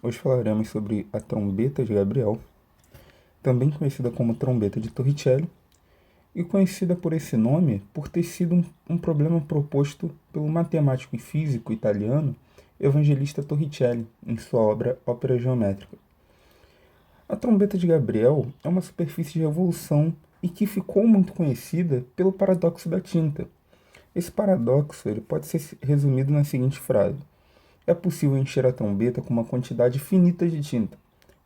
hoje falaremos sobre a trombeta de Gabriel, também conhecida como trombeta de Torricelli, e conhecida por esse nome por ter sido um problema proposto pelo matemático e físico italiano Evangelista Torricelli em sua obra Ópera Geométrica. A trombeta de Gabriel é uma superfície de revolução e que ficou muito conhecida pelo paradoxo da tinta. Esse paradoxo ele pode ser resumido na seguinte frase: é possível encher a trombeta com uma quantidade finita de tinta,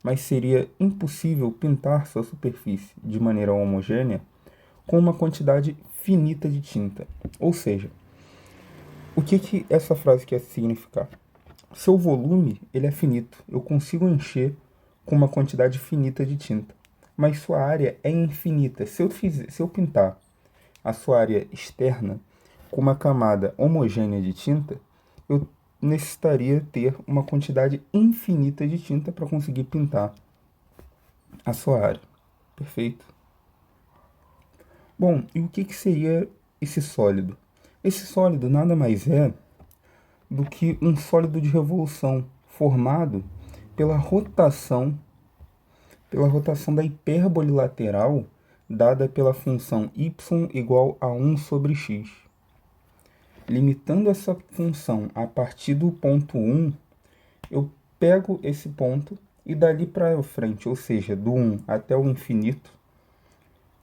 mas seria impossível pintar sua superfície de maneira homogênea com uma quantidade finita de tinta. Ou seja, o que essa frase quer significar? Seu volume ele é finito, eu consigo encher com uma quantidade finita de tinta, mas sua área é infinita. Se eu pintar a sua área externa com uma camada homogênea de tinta, eu necessitaria ter uma quantidade infinita de tinta para conseguir pintar a sua área. Perfeito? Bom, e o que seria esse sólido? Esse sólido nada mais é do que um sólido de revolução formado pela rotação da hipérbole lateral dada pela função y igual a 1 sobre x. Limitando essa função a partir do ponto 1, eu pego esse ponto e dali para frente, ou seja, do 1 até o infinito,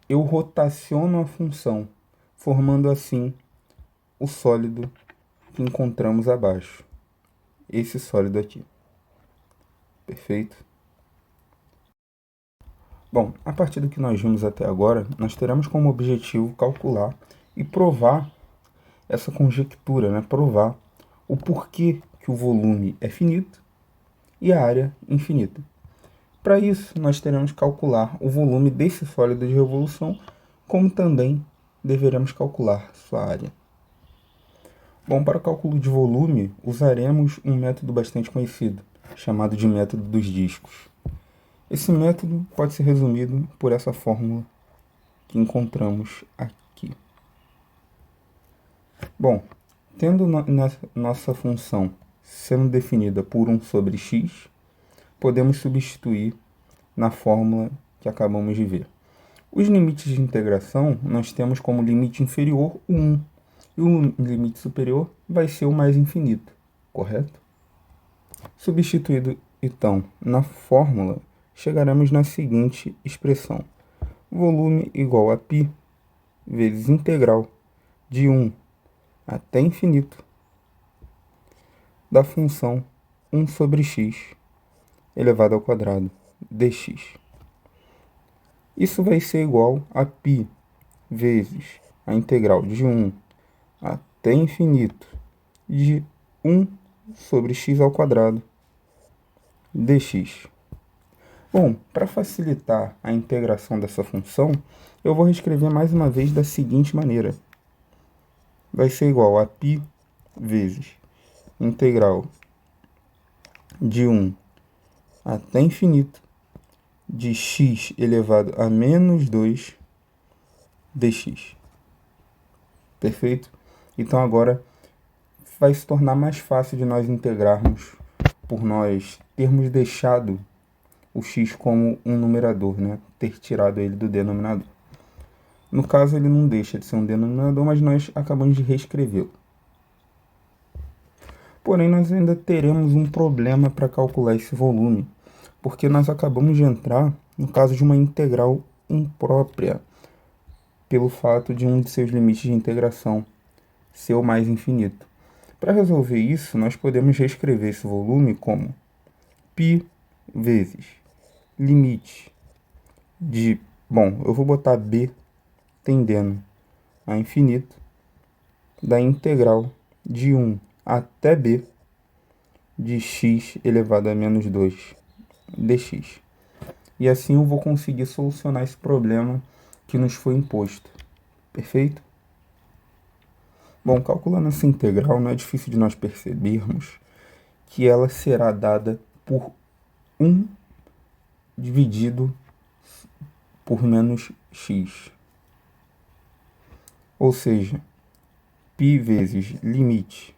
eu rotaciono a função, formando assim o sólido que encontramos abaixo. Esse sólido aqui. Perfeito? Bom, a partir do que nós vimos até agora, nós teremos como objetivo calcular e provar essa conjectura, né? Provar o porquê que o volume é finito e a área infinita. Para isso, nós teremos que calcular o volume desse sólido de revolução, como também deveremos calcular sua área. Bom, para o cálculo de volume, usaremos um método bastante conhecido, chamado de método dos discos. Esse método pode ser resumido por essa fórmula que encontramos aqui. Bom, tendo nossa função sendo definida por 1 sobre x, podemos substituir na fórmula que acabamos de ver. Os limites de integração nós temos como limite inferior o 1, e o limite superior vai ser o mais infinito, correto? Substituído, então, na fórmula, chegaremos na seguinte expressão: volume igual a π vezes integral de 1 até infinito da função 1 sobre x elevado ao quadrado dx. Isso vai ser igual a π vezes a integral de 1 até infinito de 1 sobre x ao quadrado dx. Bom, para facilitar a integração dessa função, eu vou reescrever mais uma vez da seguinte maneira. Vai ser igual a π vezes integral de 1 até infinito de x elevado a menos 2 dx. Perfeito? Então agora vai se tornar mais fácil de nós integrarmos por nós termos deixado o x como um numerador, né? Ter tirado ele do denominador. No caso, ele não deixa de ser um denominador, mas nós acabamos de reescrevê-lo. Porém, nós ainda teremos um problema para calcular esse volume, porque nós acabamos de entrar no caso de uma integral imprópria, pelo fato de um de seus limites de integração ser o mais infinito. Para resolver isso, nós podemos reescrever esse volume como π vezes limite de... Bom, eu vou botar b tendendo a infinito da integral de 1 até b de x elevado a menos 2 dx. E assim eu vou conseguir solucionar esse problema que nos foi imposto. Perfeito? Bom, calculando essa integral, não é difícil de nós percebermos que ela será dada por 1 dividido por menos x. Ou seja, π vezes limite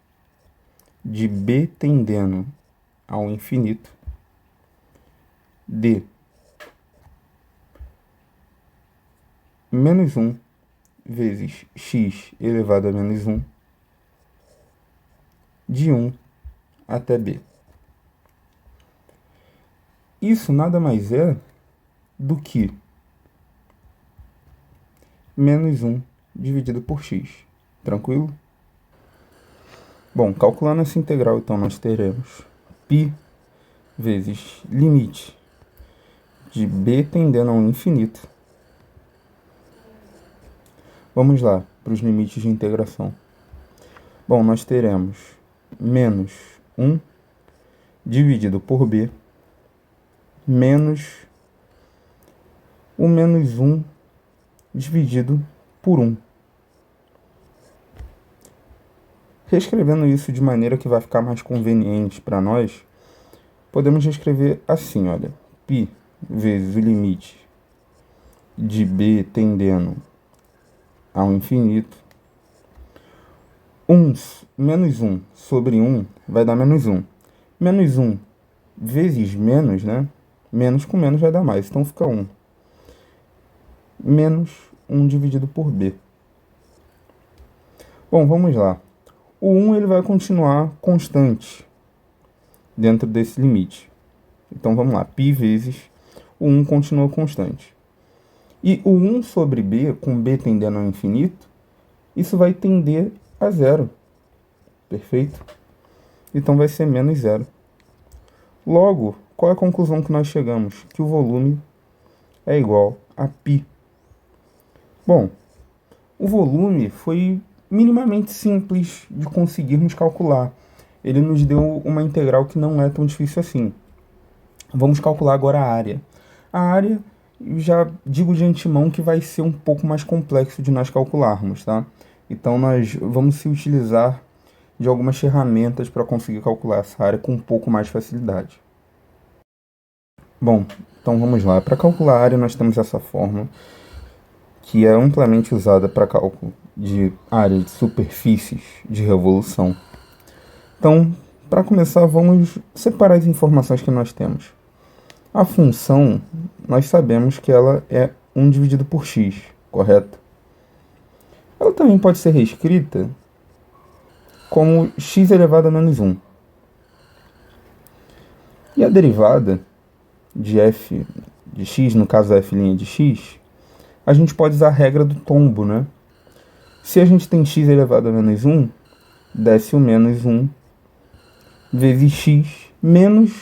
de b tendendo ao infinito de menos 1 vezes x elevado a menos 1 de 1 até b. Isso nada mais é do que menos 1 dividido por x. Tranquilo? Bom, calculando essa integral, então, nós teremos π vezes limite de b tendendo ao infinito. Vamos lá para os limites de integração. Bom, nós teremos menos 1 dividido por b menos o menos 1 dividido por 1. Reescrevendo isso de maneira que vai ficar mais conveniente para nós, podemos reescrever assim, olha, π vezes o limite de b tendendo ao infinito. Menos 1 sobre 1 vai dar menos 1. Menos 1 vezes menos, né? Menos com menos vai dar mais, então fica 1. Menos 1 dividido por b. Bom, vamos lá. O 1 ele vai continuar constante dentro desse limite. Então vamos lá, π vezes o 1 continua constante. E o 1 sobre b, com b tendendo ao infinito, isso vai tender a zero. Perfeito? Então vai ser menos zero. Logo, qual é a conclusão que nós chegamos? Que o volume é igual a π. Bom, o volume foi minimamente simples de conseguirmos calcular. Ele nos deu uma integral que não é tão difícil assim. Vamos calcular agora a área. A área, já digo de antemão que vai ser um pouco mais complexo de nós calcularmos, tá? Então nós vamos se utilizar de algumas ferramentas para conseguir calcular essa área com um pouco mais de facilidade. Bom, então vamos lá. Para calcular a área nós temos essa fórmula, que é amplamente usada para cálculo de área de superfícies de revolução. Então, para começar, vamos separar as informações que nós temos. A função, nós sabemos que ela é 1 dividido por x, correto? Ela também pode ser reescrita como x elevado a menos 1. E a derivada de f de x, no caso f' de x, a gente pode usar a regra do tombo, né? Se a gente tem x elevado a menos 1, desce o menos 1 vezes x menos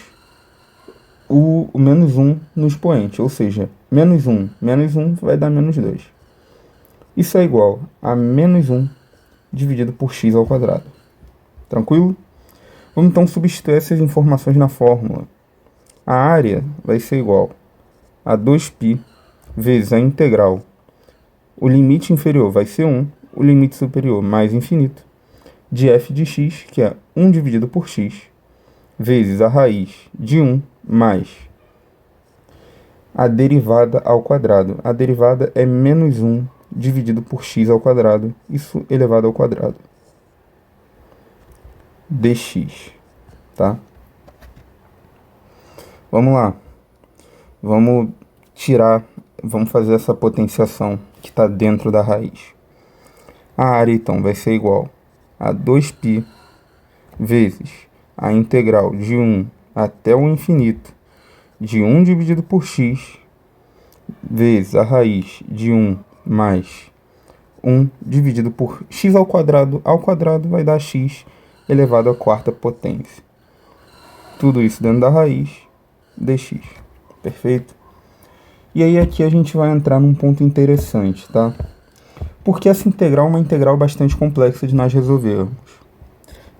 o menos 1 no expoente, ou seja, menos 1 vai dar menos 2. Isso é igual a menos 1 dividido por x ao quadrado. Tranquilo? Vamos então substituir essas informações na fórmula. A área vai ser igual a 2π vezes a integral. O limite inferior vai ser 1, o limite superior mais infinito, de f de x, que é 1 dividido por x, vezes a raiz de 1 mais a derivada ao quadrado. A derivada é menos 1 dividido por x ao quadrado, isso elevado ao quadrado, dx, tá? Vamos lá. Vamos fazer essa potenciação que está dentro da raiz. A área, então, vai ser igual a 2π vezes a integral de 1 até o infinito de 1 dividido por x vezes a raiz de 1 mais 1 dividido por x ao quadrado vai dar x elevado à quarta potência. Tudo isso dentro da raiz dx. Perfeito? E aí aqui a gente vai entrar num ponto interessante, tá? Porque essa integral é uma integral bastante complexa de nós resolvermos.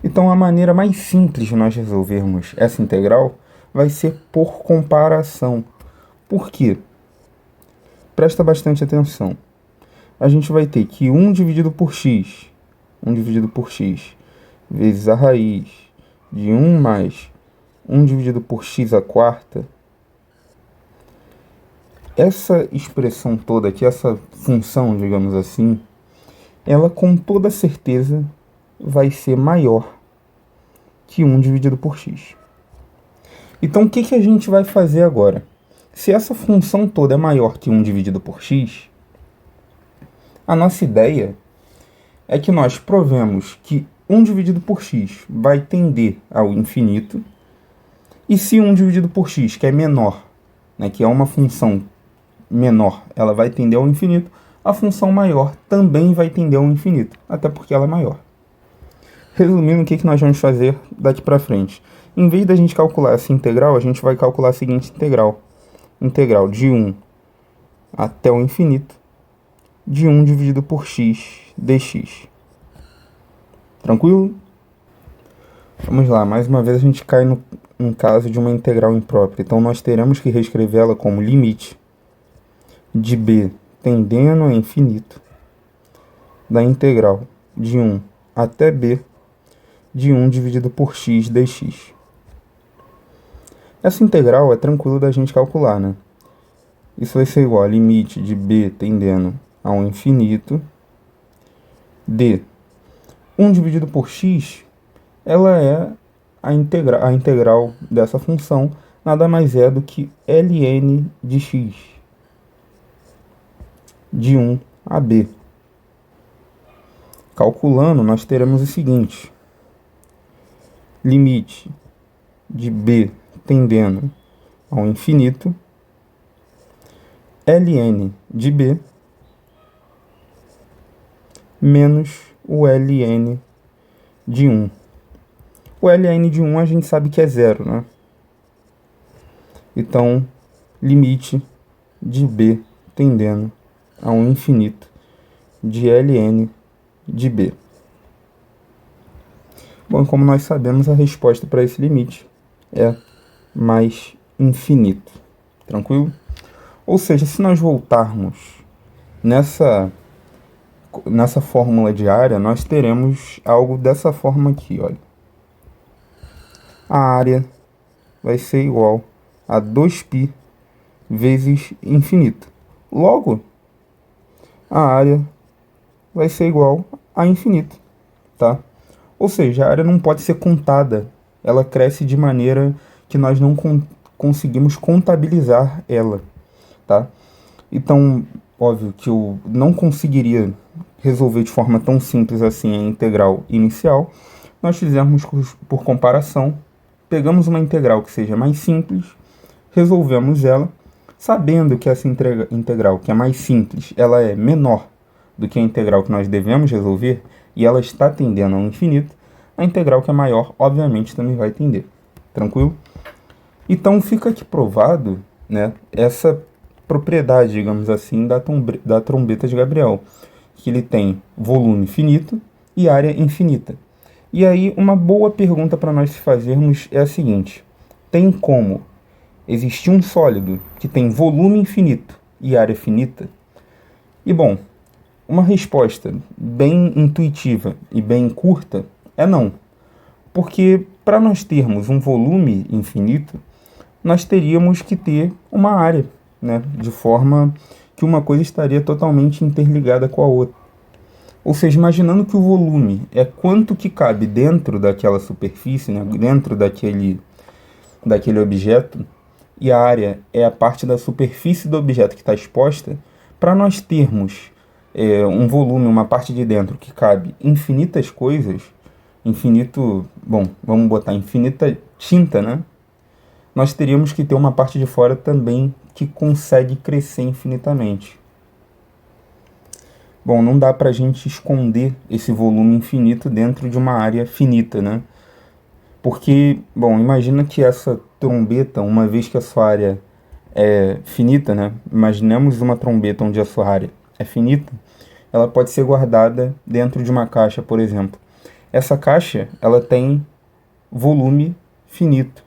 Então a maneira mais simples de nós resolvermos essa integral vai ser por comparação. Por quê? Presta bastante atenção. A gente vai ter que 1 dividido por x vezes a raiz de 1 mais 1 dividido por x à quarta. Essa expressão toda aqui, essa função, digamos assim, ela com toda certeza vai ser maior que 1 dividido por x. Então, o que a gente vai fazer agora? se essa função toda é maior que 1 dividido por x, a nossa ideia é que nós provemos que 1 dividido por x vai tender ao infinito, e se 1 dividido por x, que é menor, né, que é uma função menor, ela vai tender ao infinito, a função maior também vai tender ao infinito, até porque ela é maior. Resumindo, o que nós vamos fazer daqui para frente? Em vez da gente calcular essa integral, a gente vai calcular a seguinte integral. Integral de 1 até o infinito de 1 dividido por x dx. Tranquilo? Vamos lá, mais uma vez a gente cai no caso de uma integral imprópria. Então nós teremos que reescrevê-la como limite de b tendendo a infinito da integral de 1 até b de 1 dividido por x dx. Essa integral é tranquilo da gente calcular, né? Isso vai ser igual a limite de b tendendo ao infinito de 1 dividido por x, ela é a integral dessa função, nada mais é do que ln de x, de 1 a b. Calculando, nós teremos o seguinte: limite de b tendendo ao infinito, ln de b menos o ln de 1. O ln de 1 a gente sabe que é zero, né? Então, limite de b tendendo ao infinito de ln de b. Bom, como nós sabemos, a resposta para esse limite é mais infinito. Tranquilo? Ou seja, se nós voltarmos nessa fórmula de área, nós teremos algo dessa forma aqui, olha. A área vai ser igual a 2π vezes infinito. Logo, a área vai ser igual a infinito, tá? Ou seja, a área não pode ser contada. Ela cresce de maneira que nós não conseguimos contabilizar ela, tá? Então, óbvio que eu não conseguiria resolver de forma tão simples assim a integral inicial. Nós fizemos por comparação, pegamos uma integral que seja mais simples, resolvemos ela, sabendo que essa integral que é mais simples, ela é menor do que a integral que nós devemos resolver, e ela está tendendo ao infinito, a integral que é maior, obviamente, também vai tender. Tranquilo? Então, fica aqui provado, né, essa propriedade, digamos assim, da trombeta de Gabriel, que ele tem volume finito e área infinita. E aí, uma boa pergunta para nós fazermos é a seguinte: tem como existir um sólido que tem volume infinito e área finita? E bom, uma resposta bem intuitiva e bem curta é não. Porque para nós termos um volume infinito, nós teríamos que ter uma área, né? De forma que uma coisa estaria totalmente interligada com a outra. Ou seja, imaginando que o volume é quanto que cabe dentro daquela superfície, né? Dentro daquele objeto, e a área é a parte da superfície do objeto que está exposta, para nós termos um volume, uma parte de dentro que cabe infinitas coisas, vamos botar infinita tinta, né? Nós teríamos que ter uma parte de fora também que consegue crescer infinitamente. Bom, não dá para a gente esconder esse volume infinito dentro de uma área finita, né? Porque, bom, imagina que essa trombeta, uma vez que a sua área é finita, né? Imaginemos uma trombeta onde a sua área é finita, ela pode ser guardada dentro de uma caixa, por exemplo. Essa caixa, ela tem volume finito.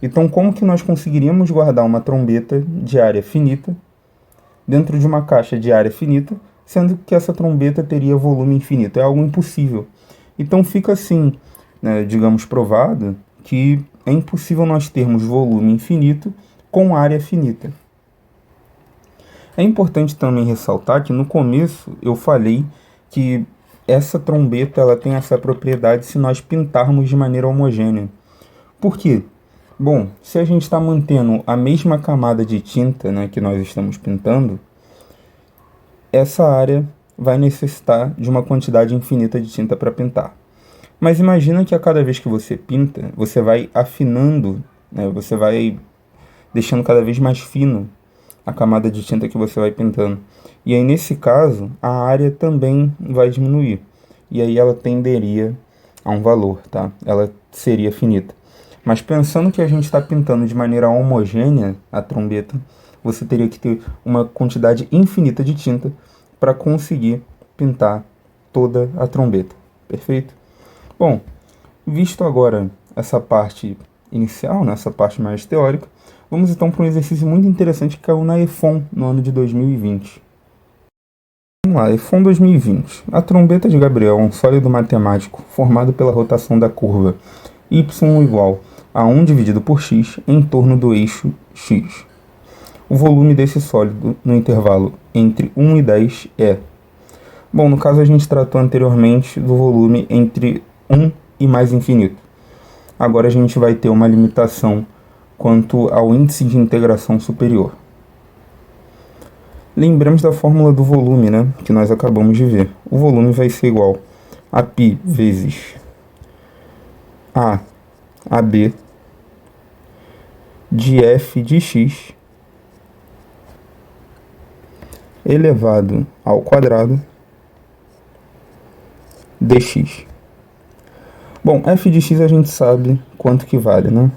Então, como que nós conseguiríamos guardar uma trombeta de área finita dentro de uma caixa de área finita, sendo que essa trombeta teria volume infinito? É algo impossível. Então, fica assim, né, digamos, provado que é impossível nós termos volume infinito com área finita. É importante também ressaltar que no começo eu falei que essa trombeta ela tem essa propriedade se nós pintarmos de maneira homogênea. Por quê? Bom, se a gente está mantendo a mesma camada de tinta, né, que nós estamos pintando, essa área vai necessitar de uma quantidade infinita de tinta para pintar. Mas imagina que a cada vez que você pinta, você vai afinando, né, você vai deixando cada vez mais fino a camada de tinta que você vai pintando. E aí, nesse caso, a área também vai diminuir. E aí ela tenderia a um valor, tá? Ela seria finita. Mas pensando que a gente está pintando de maneira homogênea a trombeta, você teria que ter uma quantidade infinita de tinta para conseguir pintar toda a trombeta. Perfeito? Bom, visto agora essa parte inicial, né, essa parte mais teórica, vamos então para um exercício muito interessante que caiu na EFON no ano de 2020. Vamos lá, EFON 2020. A trombeta de Gabriel é um sólido matemático formado pela rotação da curva y igual a 1 dividido por x em torno do eixo x. O volume desse sólido no intervalo entre 1 e 10 é... Bom, no caso a gente tratou anteriormente do volume entre 1 e mais infinito. Agora a gente vai ter uma limitação quanto ao índice de integração superior. Lembramos da fórmula do volume, né, que nós acabamos de ver. O volume vai ser igual a π vezes a AB de f de x elevado ao quadrado dx. Bom, f de x a gente sabe quanto que vale, né?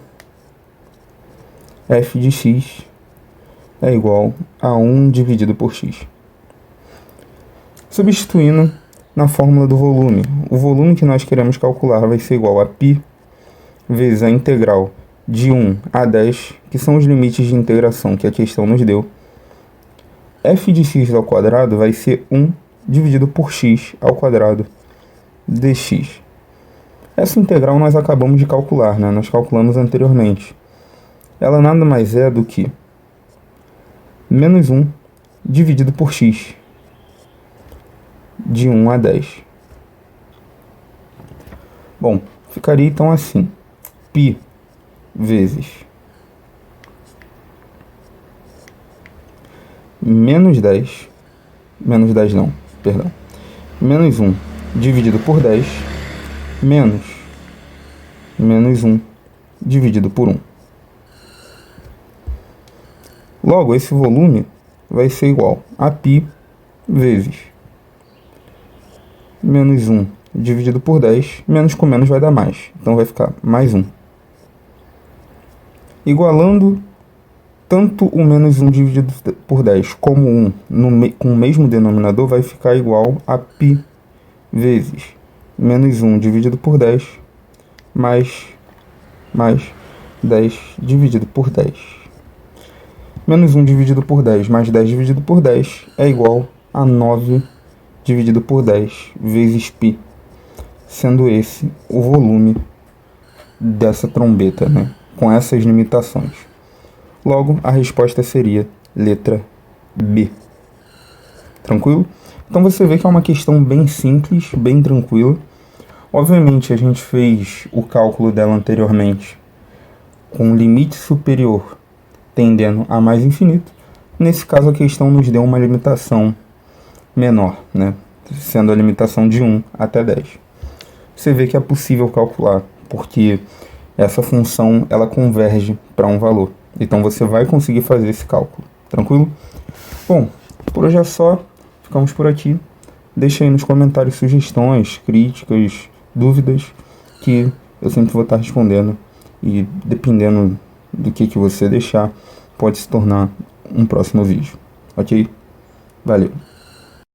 F de x é igual a 1 dividido por x. Substituindo na fórmula do volume, o volume que nós queremos calcular vai ser igual a π vezes a integral de 1 a 10, que são os limites de integração que a questão nos deu. F de x ao quadrado vai ser 1 dividido por x ao quadrado dx. Essa integral nós acabamos de calcular, né? Nós calculamos anteriormente. Ela nada mais é do que menos 1 dividido por x, de 1 a 10. Bom, ficaria então assim, π vezes menos 10 não, perdão, menos 1 dividido por 10, menos 1 dividido por 1. Logo, esse volume vai ser igual a π vezes menos 1 dividido por 10, menos com menos vai dar mais. Então vai ficar mais 1. Igualando tanto o menos 1 dividido por 10 como 1 com o mesmo denominador, vai ficar igual a π vezes menos 1 dividido por 10 mais 10 dividido por 10. Menos 1 dividido por 10 mais 10 dividido por 10 é igual a 9 dividido por 10 vezes π, sendo esse o volume dessa trombeta, né? Com essas limitações. Logo, a resposta seria letra B. Tranquilo? Então você vê que é uma questão bem simples, bem tranquila. Obviamente a gente fez o cálculo dela anteriormente com limite superior tendendo a mais infinito. Nesse caso a questão nos deu uma limitação menor, né? Sendo a limitação de 1 até 10. Você vê que é possível calcular, porque essa função ela converge para um valor. Então você vai conseguir fazer esse cálculo. Tranquilo? Bom, por hoje é só. Ficamos por aqui. Deixa aí nos comentários sugestões, críticas, dúvidas, que eu sempre vou estar respondendo. E dependendo do que você deixar, pode se tornar um próximo vídeo. Ok? Valeu!